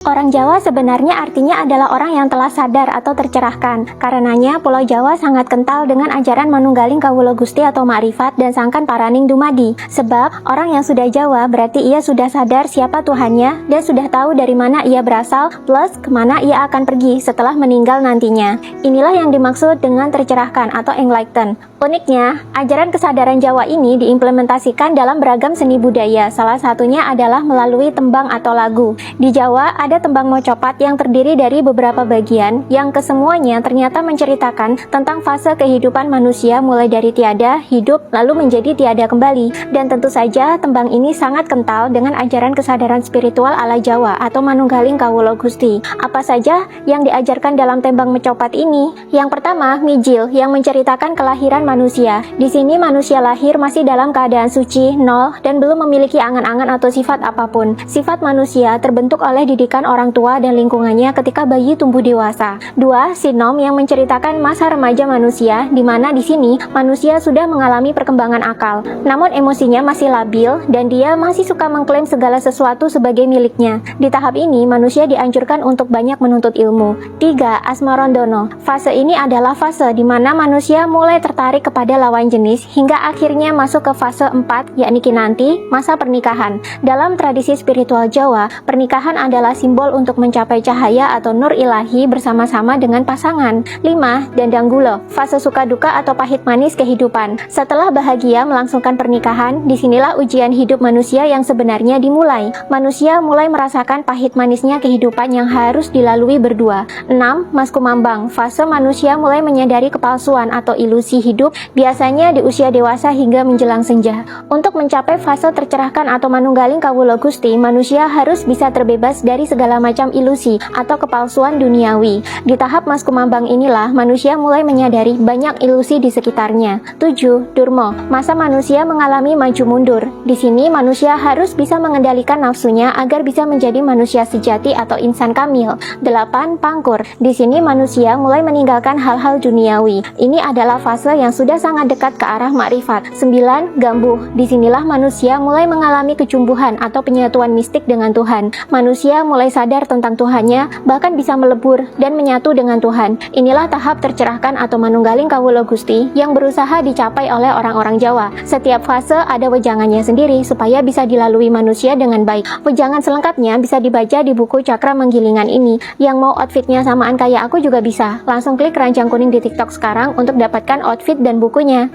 Orang Jawa sebenarnya artinya adalah orang yang telah sadar atau tercerahkan. Karenanya, Pulau Jawa sangat kental dengan ajaran manunggaling kawula Gusti atau ma'rifat dan sangkan paraning dumadi. Sebab, orang yang sudah Jawa berarti ia sudah sadar siapa Tuhannya dan sudah tahu dari mana ia berasal plus kemana ia akan pergi setelah meninggal nantinya. Inilah yang dimaksud dengan tercerahkan atau enlighten. Uniknya, ajaran kesadaran Jawa ini diimplementasikan dalam beragam seni budaya. Salah satunya adalah melalui tembang atau lagu. Di Jawa ada tembang mocopat yang terdiri dari beberapa bagian yang kesemuanya ternyata menceritakan tentang fase kehidupan manusia mulai dari tiada, hidup, lalu menjadi tiada kembali. Dan tentu saja tembang ini sangat kental dengan ajaran kesadaran spiritual ala Jawa atau manunggaling kawula Gusti. Apa saja yang diajarkan dalam tembang mocopat ini? Yang pertama, mijil yang menceritakan kelahiran manusia. Di sini manusia lahir masih dalam keadaan suci, nol, dan belum memiliki angan-angan atau sifat apapun. Sifat manusia terbentuk oleh didikan orang tua dan lingkungannya ketika bayi tumbuh dewasa. 2. Sinom yang menceritakan masa remaja manusia, di mana di sini manusia sudah mengalami perkembangan akal. Namun emosinya masih labil dan dia masih suka mengklaim segala sesuatu sebagai miliknya. Di tahap ini manusia dianjurkan untuk banyak menuntut ilmu. 3. Asmarandono. Fase ini adalah fase di mana manusia mulai tertarik kepada lawan jenis hingga akhirnya masuk ke fase 4, yakni kinanti, masa pernikahan. Dalam tradisi spiritual Jawa, pernikahan adalah simbol untuk mencapai cahaya atau nur ilahi bersama-sama dengan pasangan. 5. Dandanggulo, fase suka duka atau pahit manis kehidupan. Setelah bahagia melangsungkan pernikahan, disinilah ujian hidup manusia yang sebenarnya dimulai. Manusia mulai merasakan pahit manisnya kehidupan yang harus dilalui berdua. 6. Maskumambang, fase manusia mulai menyadari kepalsuan atau ilusi hidup biasanya di usia dewasa hingga menjelang senja. Untuk mencapai fase tercerahkan atau manunggaling kawula Gusti, manusia harus bisa terbebas dari segala macam ilusi atau kepalsuan duniawi. Di tahap maskumambang inilah manusia mulai menyadari banyak ilusi di sekitarnya. 7. Durmo, masa manusia mengalami maju mundur. Di sini manusia harus bisa mengendalikan nafsunya agar bisa menjadi manusia sejati atau insan kamil. 8. Pangkur, di sini manusia mulai meninggalkan hal-hal duniawi. Ini adalah fase yang sudah sangat dekat ke arah makrifat. 9. Gambuh, disinilah manusia mulai mengalami kecumbuhan atau penyatuan mistik dengan Tuhan. Manusia mulai sadar tentang Tuhannya, bahkan bisa melebur dan menyatu dengan Tuhan. Inilah tahap tercerahkan atau manunggaling kawula Gusti yang berusaha dicapai oleh orang-orang Jawa. Setiap fase ada wejangannya sendiri supaya bisa dilalui manusia dengan baik. Wejangan selengkapnya bisa dibaca di buku Cakra Menggilingan ini. Yang mau outfitnya samaan kayak aku juga bisa. Langsung klik keranjang kuning di TikTok sekarang untuk dapatkan outfit dan bukunya.